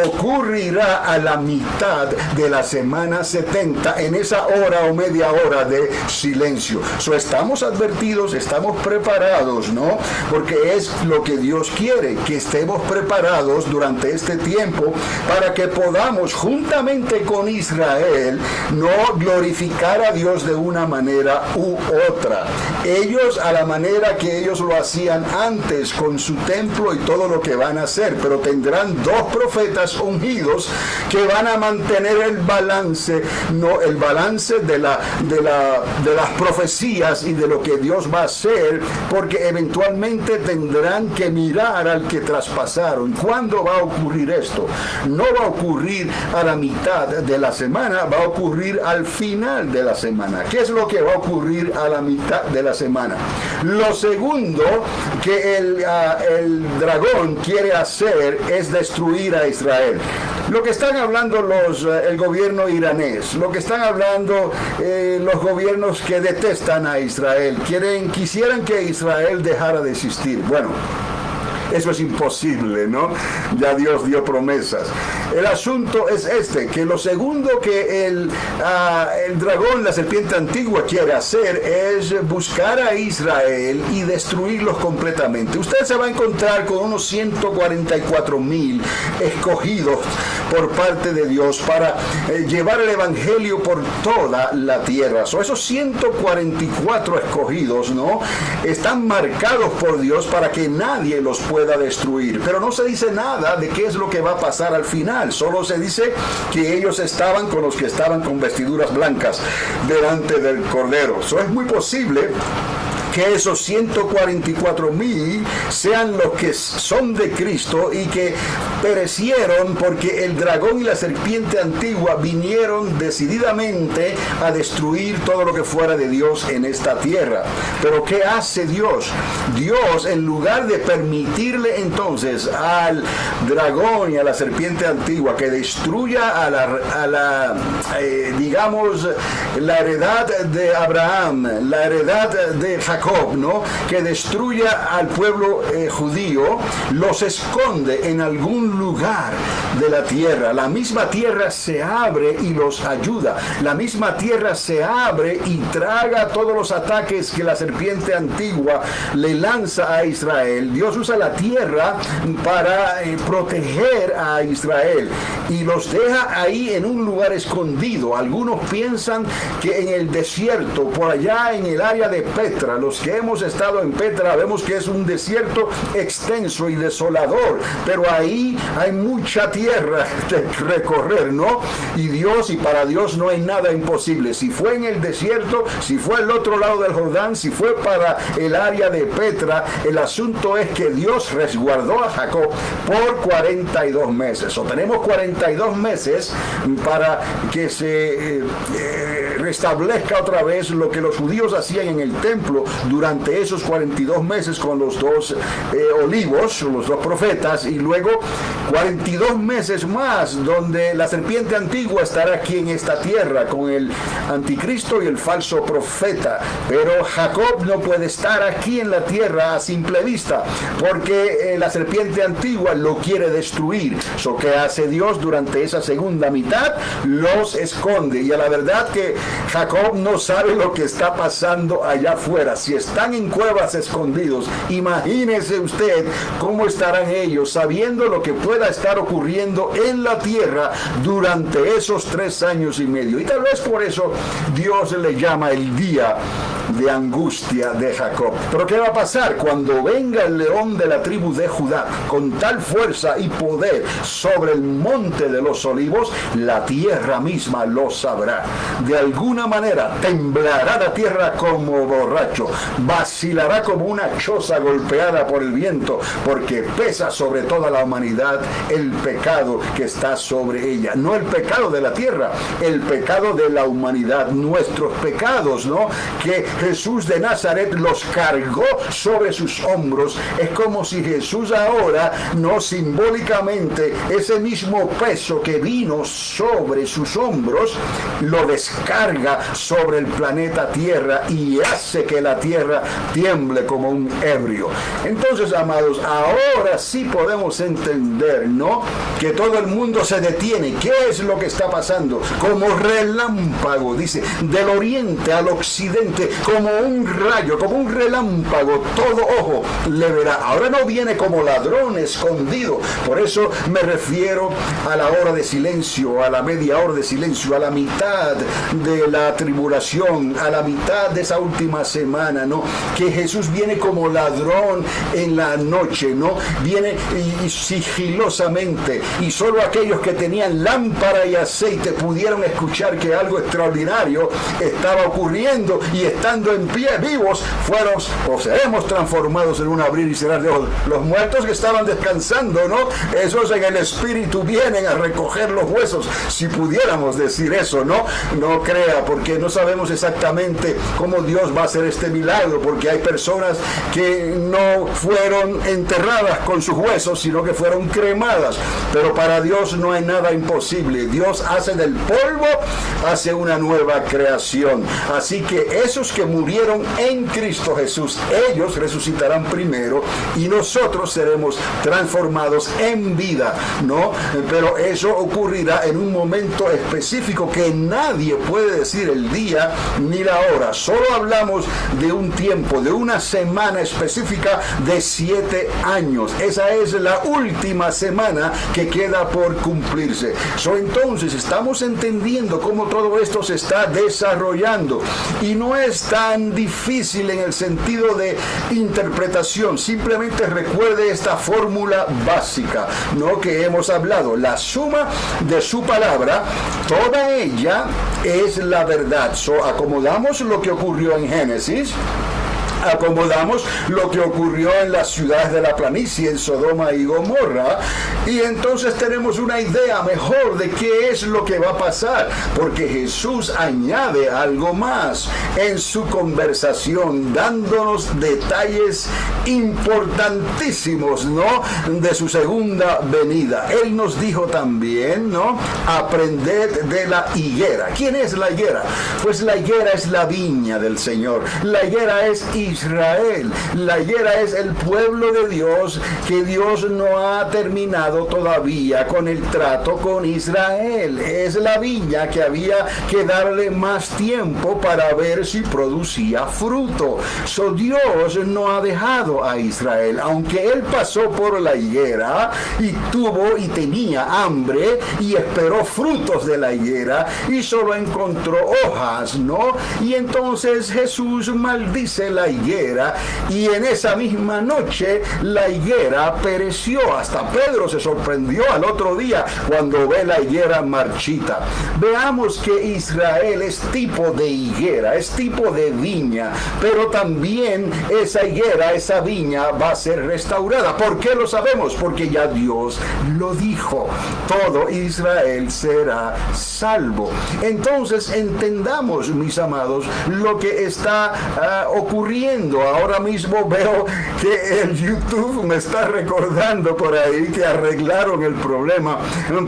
ocurrirá a la mitad de la semana 70, en esa hora o media hora de silencio. Estamos advertidos, estamos preparados, ¿no? Porque es lo que Dios quiere, que estemos preparados durante este tiempo para que podamos, juntamente con Israel, no glorificar a Dios de una manera u otra. Ellos a la manera que ellos lo hacían antes con su templo y todo lo que van a hacer, pero tendrán 2 profetas ungidos que van a mantener el balance, no el balance de las profecías y de lo que Dios va a hacer, porque eventualmente tendrán que mirar al que traspasaron. ¿Cuándo va a ocurrir esto? No va a ocurrir a la mitad de la semana, va a ocurrir al final de la semana. ¿Qué es lo que va a ocurrir a la mitad de la semana? Lo segundo que el dragón quiere hacer es destruir a Israel. Lo que están hablando el gobierno iranés, lo que están hablando los gobiernos que detestan a Israel, quisieran que Israel dejara de existir. Bueno, eso es imposible, ¿no? Ya Dios dio promesas. El asunto es que lo segundo que el dragón, la serpiente antigua, quiere hacer es buscar a Israel y destruirlos completamente. Usted se va a encontrar con unos 144,000 escogidos por parte de Dios para llevar el evangelio por toda la tierra. Esos 144 escogidos, ¿no? Están marcados por Dios para que nadie los pueda destruir, pero no se dice nada de qué es lo que va a pasar al final. Solo se dice que ellos estaban con los que estaban con vestiduras blancas delante del Cordero. Es muy posible que esos 144,000 sean los que son de Cristo y que perecieron porque el dragón y la serpiente antigua vinieron decididamente a destruir todo lo que fuera de Dios en esta tierra. Pero ¿qué hace Dios? Dios, en lugar de permitirle entonces al dragón y a la serpiente antigua que destruya digamos, la heredad de Abraham, la heredad de Jacob, Jacob, ¿no?, que destruya al pueblo judío, los esconde en algún lugar de la tierra. La misma tierra se abre y los ayuda. La misma tierra se abre y traga todos los ataques que la serpiente antigua le lanza a Israel. Dios usa la tierra para proteger a Israel y los deja ahí en un lugar escondido. Algunos piensan que en el desierto, por allá en el área de Petra, los que hemos estado en Petra vemos que es un desierto extenso y desolador, pero ahí hay mucha tierra de recorrer, ¿no? Y para Dios no hay nada imposible. Si fue en el desierto, si fue al otro lado del Jordán, si fue para el área de Petra, el asunto es que Dios resguardó a Jacob por 42 meses. O tenemos 42 meses para que se restablezca otra vez lo que los judíos hacían en el templo durante esos 42 meses con los dos olivos, los dos profetas, y luego 42 meses más donde la serpiente antigua estará aquí en esta tierra con el anticristo y el falso profeta. Pero Jacob no puede estar aquí en la tierra a simple vista porque la serpiente antigua lo quiere destruir. So, ¿qué hace Dios durante esa segunda mitad? Los esconde. Y a la verdad que Jacob no sabe lo que está pasando allá afuera. Si están en cuevas escondidos, imagínese usted cómo estarán ellos sabiendo lo que pueda estar ocurriendo en la tierra durante esos 3 años y medio. Y tal vez por eso Dios le llama el día de angustia de Jacob. Pero ¿qué va a pasar cuando venga el león de la tribu de Judá con tal fuerza y poder sobre el monte de los olivos? La tierra misma lo sabrá. De alguna manera temblará la tierra como borracho, vacilará como una choza golpeada por el viento, porque pesa sobre toda la humanidad el pecado que está sobre ella. No el pecado de la tierra, el pecado de la humanidad, nuestros pecados, ¿no?, que Jesús de Nazaret los cargó sobre sus hombros. Es como si Jesús ahora, no simbólicamente, ese mismo peso que vino sobre sus hombros, lo descarga sobre el planeta Tierra y hace que la Tierra tiemble como un ebrio. Entonces, amados, ahora sí podemos entender, ¿no?, que todo el mundo se detiene. ¿Qué es lo que está pasando? Como relámpago, dice, del oriente al occidente, como un rayo, como un relámpago, todo ojo le verá. Ahora no viene como ladrón escondido. Por eso me refiero a la hora de silencio, a la media hora de silencio, a la mitad de la tribulación, a la mitad de esa última semana, ¿no?, que Jesús viene como ladrón en la noche, ¿no? Viene y sigilosamente, y solo aquellos que tenían lámpara y aceite pudieron escuchar que algo extraordinario estaba ocurriendo, y estando en pie vivos seremos transformados en un abrir y cerrar de ojos. Los muertos que estaban descansando, ¿no?, esos en el espíritu vienen a recoger los huesos, si pudiéramos decir eso, ¿no? No crea, porque no sabemos exactamente cómo Dios va a hacer este milagro, porque hay personas que no fueron enterradas con sus huesos, sino que fueron cremadas. Pero para Dios no hay nada imposible. Dios hace del polvo, hace una nueva creación. Así que esos que murieron en Cristo Jesús, ellos resucitarán primero y nosotros seremos transformados en vida, ¿no? Pero eso ocurrirá en un momento específico que nadie puede decir el día ni la hora. Solo hablamos de un tiempo, de una semana específica de 7 años. Esa es la última semana que queda por cumplirse. Entonces estamos entendiendo cómo todo esto se está desarrollando, y no es tan difícil en el sentido de interpretación. Simplemente recuerde esta fórmula básica, ¿no?, que hemos hablado. La suma de su palabra, toda ella es la verdad. Acomodamos lo que ocurrió en Génesis, acomodamos lo que ocurrió en las ciudades de la planicie, en Sodoma y Gomorra, y entonces tenemos una idea mejor de qué es lo que va a pasar, porque Jesús añade algo más en su conversación, dándonos detalles importantísimos, ¿no?, de su segunda venida. Él nos dijo también, ¿no?, aprended de la higuera. ¿Quién es la higuera? Pues la higuera es la viña del Señor. La higuera es Israel. Israel. La higuera es el pueblo de Dios, que Dios no ha terminado todavía con el trato con Israel. Es la viña que había que darle más tiempo para ver si producía fruto. So Dios no ha dejado a Israel, aunque él pasó por la higuera y tuvo y tenía hambre y esperó frutos de la higuera y solo encontró hojas, ¿no? Y entonces Jesús maldice la higuera y en esa misma noche la higuera pereció. Hasta Pedro se sorprendió al otro día cuando ve la higuera marchita. Veamos que Israel es tipo de higuera, es tipo de viña, pero también esa higuera, esa viña va a ser restaurada. ¿Por qué lo sabemos? Porque ya Dios lo dijo. Todo Israel será salvo. Entonces entendamos, mis amados, lo que está ocurriendo. Ahora mismo veo que el YouTube me está recordando por ahí que arreglaron el problema,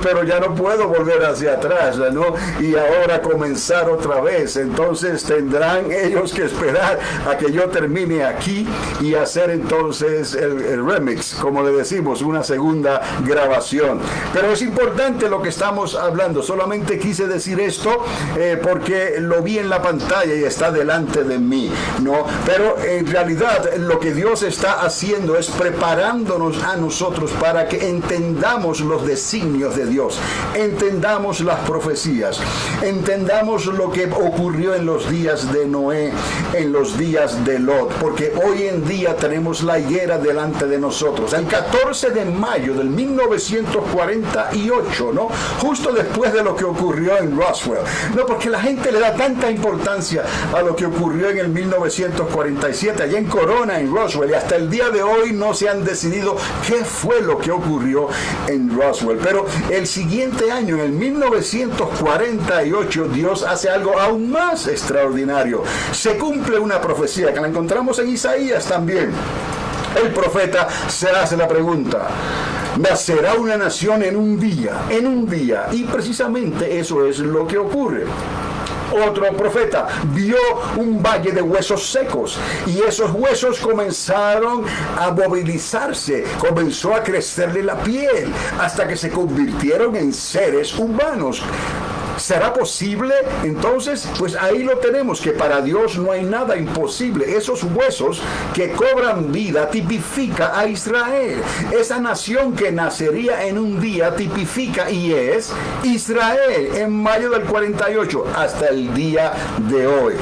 pero ya no puedo volver hacia atrás, ¿no? Y ahora comenzar otra vez. Entonces tendrán ellos que esperar a que yo termine aquí y hacer entonces el remix, como le decimos, una segunda grabación. Pero es importante lo que estamos hablando. Solamente quise decir esto porque lo vi en la pantalla y está delante de mí, ¿no? Pero en realidad lo que Dios está haciendo es preparándonos a nosotros para que entendamos los designios de Dios, entendamos las profecías, entendamos lo que ocurrió en los días de Noé, en los días de Lot, porque hoy en día tenemos la higuera delante de nosotros. El 14 de mayo del 1948, ¿no? Justo después de lo que ocurrió en Roswell, no, porque la gente le da tanta importancia a lo que ocurrió en el 1947 allá en Corona, en Roswell, y hasta el día de hoy no se han decidido qué fue lo que ocurrió en Roswell. Pero el siguiente año, en el 1948, Dios hace algo aún más extraordinario. Se cumple una profecía que la encontramos en Isaías también. El profeta se hace la pregunta: nacerá una nación en un día, y precisamente eso es lo que ocurre. Otro profeta vio un valle de huesos secos y esos huesos comenzaron a movilizarse, comenzó a crecerle la piel hasta que se convirtieron en seres humanos. ¿Será posible? Entonces, pues ahí lo tenemos, que para Dios no hay nada imposible. Esos huesos que cobran vida tipifica a Israel. Esa nación que nacería en un día tipifica y es Israel en mayo del 48 hasta el día de hoy.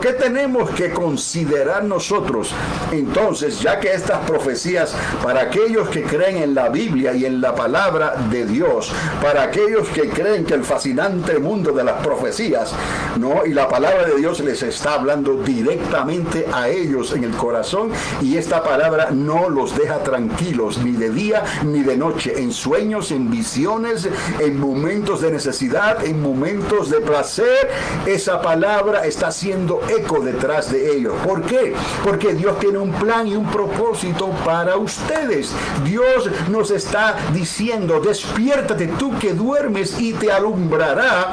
¿Qué tenemos que considerar nosotros? Entonces, ya que estas profecías, para aquellos que creen en la Biblia y en la palabra de Dios, para aquellos que creen que el fascinante mundo de las profecías, ¿no? Y la palabra de Dios les está hablando directamente a ellos en el corazón, y esta palabra no los deja tranquilos ni de día ni de noche, en sueños, en visiones, en momentos de necesidad, en momentos de placer. Esa palabra está haciendo eco detrás de ellos. ¿Por qué? Porque Dios tiene un plan y un propósito para ustedes. Dios nos está diciendo: despiértate tú que duermes y te alumbrará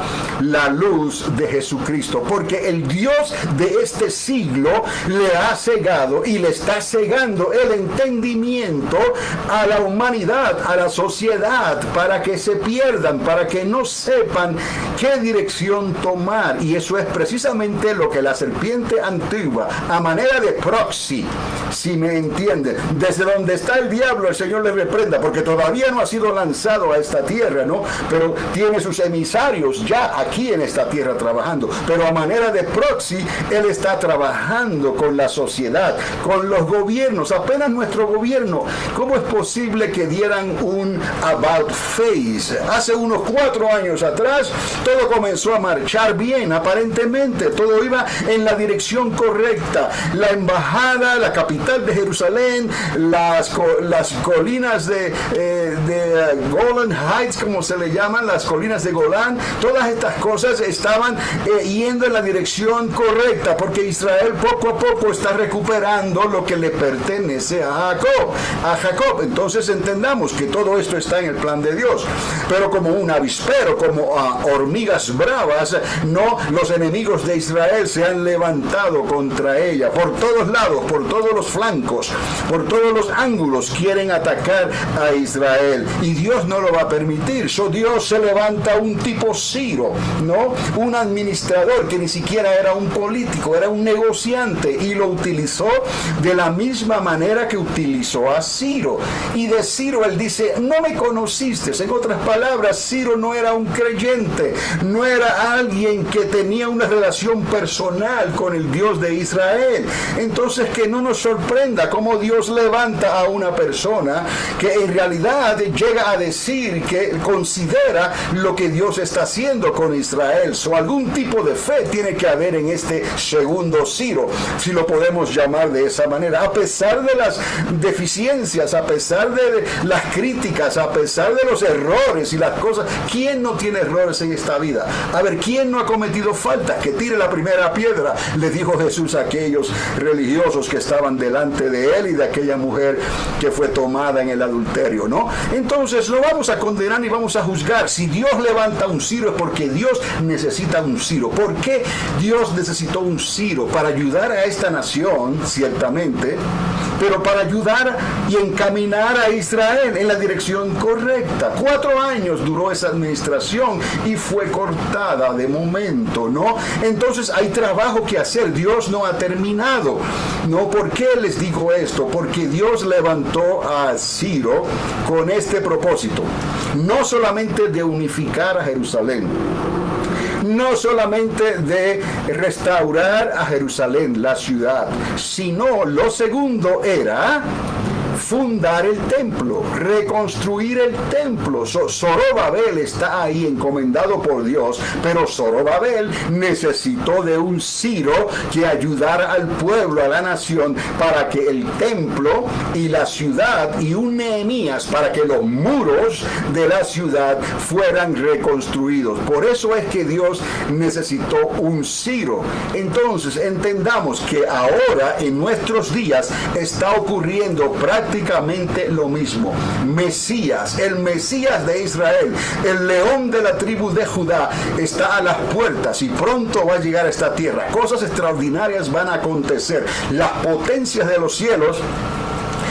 la luz de Jesucristo, porque el Dios de este siglo le ha cegado y le está cegando el entendimiento a la humanidad, a la sociedad, para que se pierdan, para que no sepan qué dirección tomar. Y eso es precisamente lo que la serpiente antigua, a manera de proxy, si me entienden, desde donde está el diablo, el Señor le reprenda, porque todavía no ha sido lanzado a esta tierra, ¿no? Pero tiene sus emisarios ya aquí en esta tierra trabajando, pero a manera de proxy él está trabajando con la sociedad, con los gobiernos. Apenas nuestro gobierno, ¿cómo es posible que dieran un about face? Hace unos 4 años atrás todo comenzó a marchar bien, aparentemente todo iba en la dirección correcta. La embajada, la capital de Jerusalén, las colinas de Golan Heights, como se le llaman, las colinas de Golán, todas todas estas cosas estaban yendo en la dirección correcta, porque Israel poco a poco está recuperando lo que le pertenece a Jacob. Entonces entendamos que todo esto está en el plan de Dios, pero como un avispero, como hormigas bravas, no, los enemigos de Israel se han levantado contra ella por todos lados, por todos los flancos, por todos los ángulos quieren atacar a Israel, y Dios no lo va a permitir. Dios se levanta un tipo Ciro, ¿no? Un administrador que ni siquiera era un político, era un negociante, y lo utilizó de la misma manera que utilizó a Ciro. Y de Ciro él dice, no me conociste. En otras palabras, Ciro no era un creyente, no era alguien que tenía una relación personal con el Dios de Israel. Entonces, que no nos sorprenda cómo Dios levanta a una persona que en realidad llega a decir que considera lo que Dios está haciendo con Israel. Algún tipo de fe tiene que haber en este segundo Ciro, si lo podemos llamar de esa manera, a pesar de las deficiencias, a pesar de las críticas, a pesar de los errores y las cosas. ¿Quién no tiene errores en esta vida? A ver, ¿quién no ha cometido faltas? Que tire la primera piedra, le dijo Jesús a aquellos religiosos que estaban delante de él y de aquella mujer que fue tomada en el adulterio, ¿no? Entonces lo vamos a condenar y vamos a juzgar. Si Dios levanta un Ciro es porque Dios necesita un Ciro. ¿Por qué Dios necesitó un Ciro? Para ayudar a esta nación, ciertamente, pero para ayudar y encaminar a Israel en la dirección correcta. 4 años duró esa administración y fue cortada de momento, ¿no? Entonces hay trabajo que hacer. Dios no ha terminado, ¿no? ¿Por qué les digo esto? Porque Dios levantó a Ciro con este propósito, no solamente de unificar a Jerusalén, no solamente de restaurar a Jerusalén, la ciudad, sino lo segundo era fundar el templo, reconstruir el templo. Zorobabel está ahí encomendado por Dios, pero Zorobabel necesitó de un Ciro que ayudara al pueblo, a la nación, para que el templo y la ciudad, y un Nehemías para que los muros de la ciudad fueran reconstruidos. Por eso es que Dios necesitó un Ciro. Entonces entendamos que ahora en nuestros días está ocurriendo prácticamente lo mismo. Mesías, el Mesías de Israel, el león de la tribu de Judá, está a las puertas y pronto va a llegar a esta tierra. Cosas extraordinarias van a acontecer. Las potencias de los cielos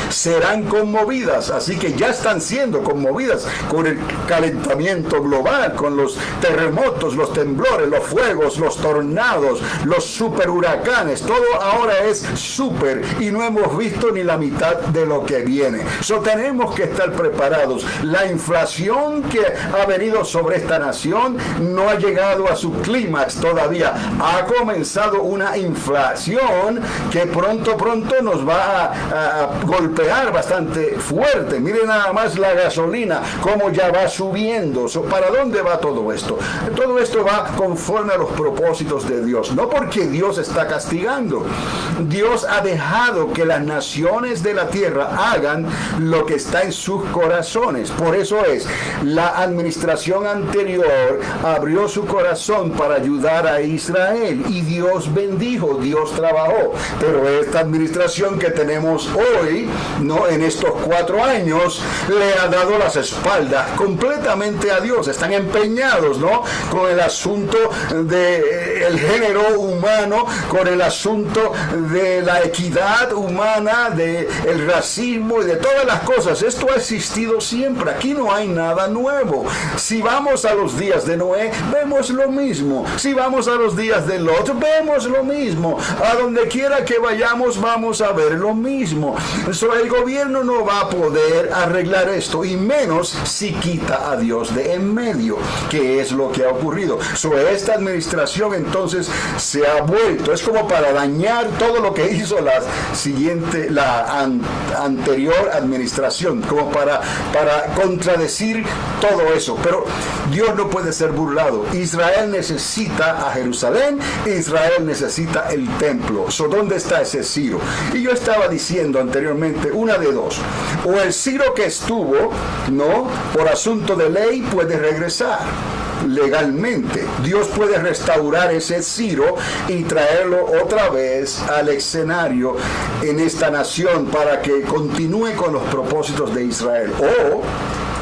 serán conmovidas, así que ya están siendo conmovidas con el calentamiento global, con los terremotos, los temblores, los fuegos, los tornados, los super huracanes. Todo ahora es super y no hemos visto ni la mitad de lo que viene. Tenemos que estar preparados. La inflación que ha venido sobre esta nación no ha llegado a su clímax todavía. Ha comenzado una inflación que pronto nos va a golpear bastante fuerte. Miren nada más la gasolina, cómo ya va subiendo. ¿Para dónde va todo esto? Todo esto va conforme a los propósitos de Dios. No porque Dios está castigando. Dios ha dejado que las naciones de la tierra hagan lo que está en sus corazones. Por eso es, la administración anterior abrió su corazón para ayudar a Israel y Dios bendijo, Dios trabajó. Pero esta administración que tenemos hoy, no, en estos 4 años, le ha dado las espaldas completamente a Dios. Están empeñados, ¿no?, con el asunto del género humano, con el asunto de la equidad humana, del racismo y de todas las cosas. Esto ha existido siempre. Aquí no hay nada nuevo. Si vamos a los días de Noé, vemos lo mismo. Si vamos a los días de Lot, vemos lo mismo. A donde quiera que vayamos, vamos a ver lo mismo. El gobierno no va a poder arreglar esto, y menos si quita a Dios de en medio, que es lo que ha ocurrido. Esta administración entonces se ha vuelto, es como para dañar todo lo que hizo la anterior administración, como para contradecir todo eso. Pero Dios no puede ser burlado. Israel necesita a Jerusalén, Israel necesita el templo. ¿Dónde está ese Ciro? Y yo estaba diciendo anteriormente, una de dos: o el Ciro que estuvo, no, por asunto de ley, puede regresar. legalmente. Dios puede restaurar ese Ciro y traerlo otra vez al escenario en esta nación para que continúe con los propósitos de Israel. O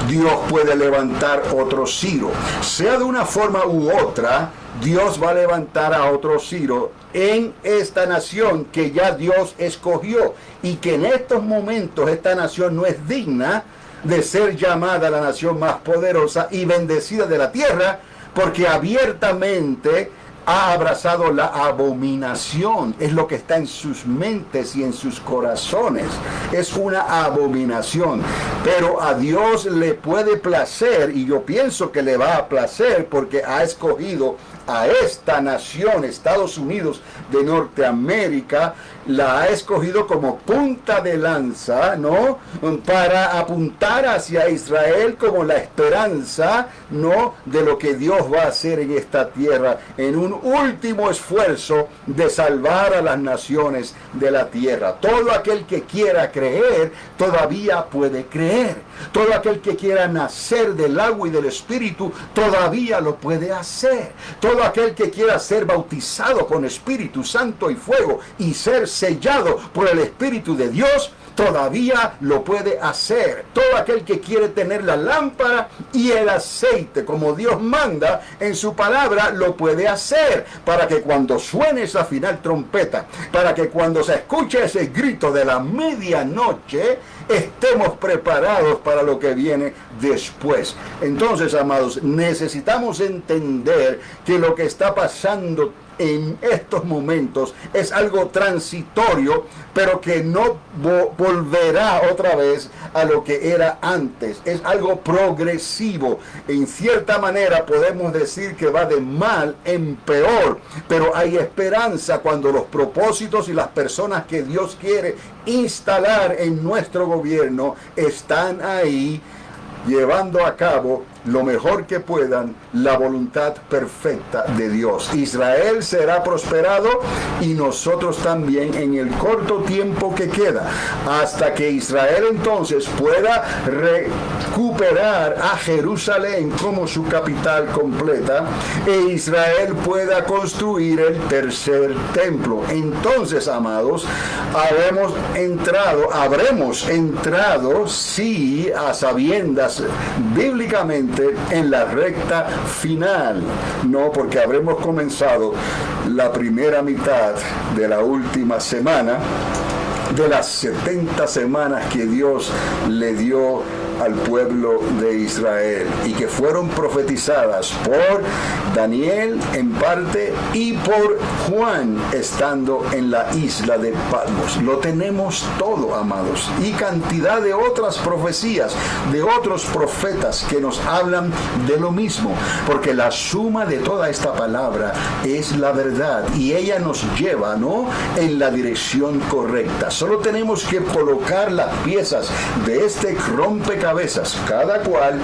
Dios puede levantar otro Ciro. Sea de una forma u otra, Dios va a levantar a otro Ciro en esta nación que ya Dios escogió y que en estos momentos esta nación no es digna de ser llamada la nación más poderosa y bendecida de la tierra, porque abiertamente ha abrazado la abominación. Es lo que está en sus mentes y en sus corazones. Es una abominación. Pero a Dios le puede placer, y yo pienso que le va a placer, porque ha escogido a esta nación, Estados Unidos de Norteamérica, la ha escogido como punta de lanza, ¿no? Para apuntar hacia Israel como la esperanza, ¿no? De lo que Dios va a hacer en esta tierra, en un último esfuerzo de salvar a las naciones de la tierra. Todo aquel que quiera creer, todavía puede creer. Todo aquel que quiera nacer del agua y del Espíritu, todavía lo puede hacer. Todo aquel que quiera ser bautizado con Espíritu Santo y fuego y ser sellado por el Espíritu de Dios, todavía lo puede hacer. Todo aquel que quiere tener la lámpara y el aceite como Dios manda en su palabra, lo puede hacer, para que cuando suene esa final trompeta, para que cuando se escuche ese grito de la medianoche, estemos preparados para lo que viene después. Entonces, amados, necesitamos entender que lo que está pasando en estos momentos es algo transitorio, pero que no volverá otra vez a lo que era antes. Es algo progresivo. En cierta manera podemos decir que va de mal en peor, pero hay esperanza cuando los propósitos y las personas que Dios quiere instalar en nuestro gobierno están ahí, llevando a cabo lo mejor que puedan la voluntad perfecta de Dios. Israel será prosperado y nosotros también en el corto tiempo que queda, hasta que Israel entonces pueda recuperar a Jerusalén como su capital completa e Israel pueda construir el tercer templo. Entonces, amados, habremos entrado, sí, a sabiendas bíblicamente en la recta final, no, porque habremos comenzado la primera mitad de la última semana de las 70 semanas que Dios le dio al pueblo de Israel y que fueron profetizadas por Daniel en parte y por Juan estando en la isla de Patmos. Lo tenemos todo, amados, y cantidad de otras profecías de otros profetas que nos hablan de lo mismo, porque la suma de toda esta palabra es la verdad y ella nos lleva, ¿no?, en la dirección correcta. Solo tenemos que colocar las piezas de este rompecabezas, cada cual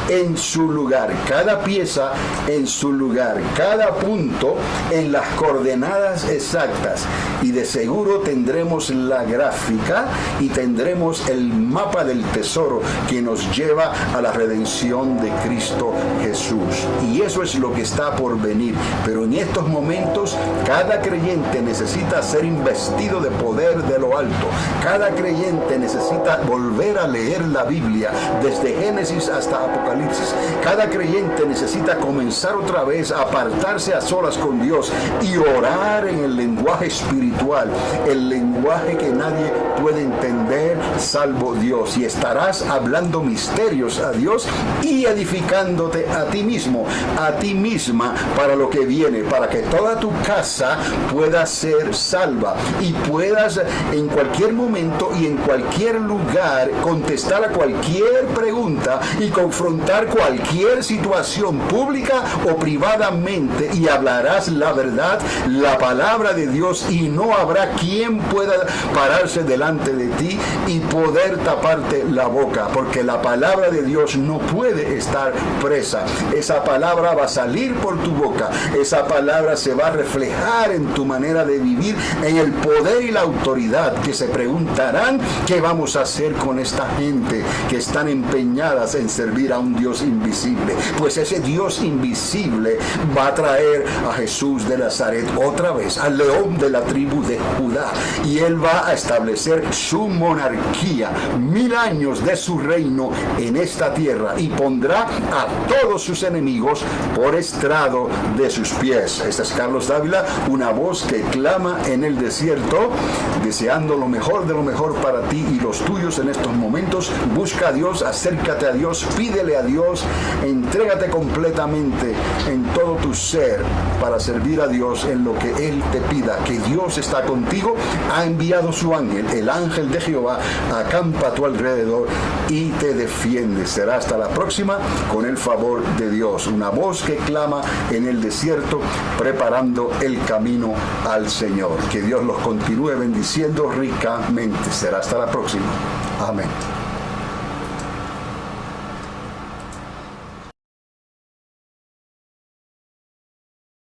en su lugar, cada pieza en su lugar, cada punto en las coordenadas exactas, y de seguro tendremos la gráfica y tendremos el mapa del tesoro que nos lleva a la redención de Cristo Jesús. Y eso es lo que está por venir. Pero en estos momentos cada creyente necesita ser investido de poder de lo alto. Cada creyente necesita volver a leer la Biblia desde Génesis hasta Apocalipsis. Cada creyente necesita comenzar otra vez a apartarse a solas con Dios y orar en el lenguaje espiritual, el lenguaje que nadie puede entender salvo Dios, y estarás hablando misterios a Dios y edificándote a ti mismo, a ti misma, para lo que viene, para que toda tu casa pueda ser salva y puedas en cualquier momento y en cualquier lugar contestar a cualquier pregunta y confrontar cualquier situación pública o privadamente, y hablarás la verdad, la palabra de Dios, y no habrá quien pueda pararse delante de ti y poder taparte la boca, porque la palabra de Dios no puede estar presa. Esa palabra va a salir por tu boca, esa palabra se va a reflejar en tu manera de vivir, en el poder y la autoridad, que se preguntarán qué vamos a hacer con esta gente que están empeñadas en servir a un Dios invisible. Pues ese Dios invisible va a traer a Jesús de Nazaret otra vez, al león de la tribu de Judá, y él va a establecer su monarquía, 1000 años de su reino en esta tierra, y pondrá a todos sus enemigos por estrado de sus pies. Este es Carlos Dávila, una voz que clama en el desierto, deseando lo mejor de lo mejor para ti y los tuyos en estos momentos. Busca a Dios, acércate a Dios, pídele a Dios, entrégate completamente en todo tu ser para servir a Dios en lo que Él te pida, que Dios está contigo, ha enviado su ángel, el ángel de Jehová, acampa a tu alrededor y te defiende. Será hasta la próxima con el favor de Dios, una voz que clama en el desierto, preparando el camino al Señor. Que Dios los continúe bendiciendo ricamente. Será hasta la próxima. Amén.